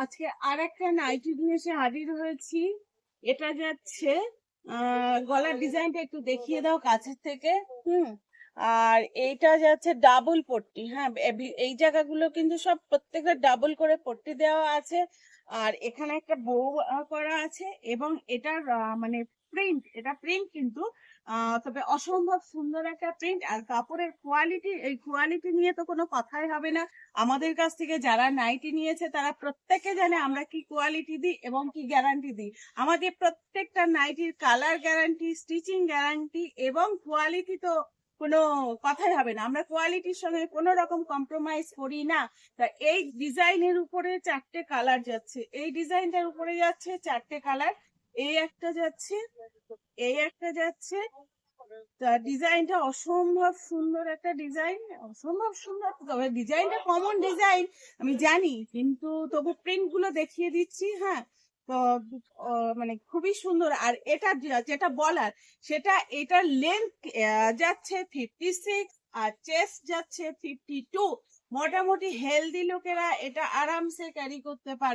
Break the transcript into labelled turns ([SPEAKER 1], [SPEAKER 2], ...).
[SPEAKER 1] আজকে আর একটা নাইটি নিয়ে এসে হাজির হয়েছি। এটা যাচ্ছে গলার ডিজাইনটা একটু দেখিয়ে দাও কাছের থেকে। হুম। আর এইটা যাচ্ছে ডাবল পট্টি। হ্যাঁ, এই জায়গাগুলো কিন্তু সব প্রত্যেকটা ডাবল করে পট্টি দেওয়া আছে। আর এখানে একটা বউ করা আছে এবং এটার মানে এটা প্রিন্ট কিন্তু তবে অসম্ভব সুন্দর একটা প্রিন্ট। আর কাপড়ের কোয়ালিটি, এই কোয়ালিটি নিয়ে তো কোনো কথাই হবে না। আমাদের কাছ থেকে যারা নাইটি নিয়েছে তারা প্রত্যেকে জানে আমরা কি কোয়ালিটি দিই এবং কি গ্যারান্টি দিই। আমাদের প্রত্যেকটা নাইটির কালার গ্যারান্টি, স্টিচিং গ্যারান্টি এবং কোয়ালিটি তো কোনো কথাই হবে না। আমরা কোয়ালিটির সঙ্গে কোনো রকম কম্প্রোমাইজ করি না। তা এই ডিজাইনের উপরে 4টে কালার যাচ্ছে, এই ডিজাইনটার উপরে যাচ্ছে 4টে কালার। এই একটা যাচ্ছে, এই একটা যাচ্ছে। তা ডিজাইনটা অসম্ভব সুন্দর একটা ডিজাইন, অসম্ভব সুন্দর। তবে ডিজাইনটা কমন ডিজাইন আমি জানি, কিন্তু তবু প্রিন্ট গুলো দেখিয়ে দিচ্ছি। হ্যাঁ, তো মানে খুবই সুন্দর। আর এটা যেটা বলার সেটা, এটার লেন্থ যাচ্ছে 56 আর চেস্ট যাচ্ছে 52। মোটামুটি হেলদি লোকেরা এটা আরামসে ক্যারি করতে পারবে।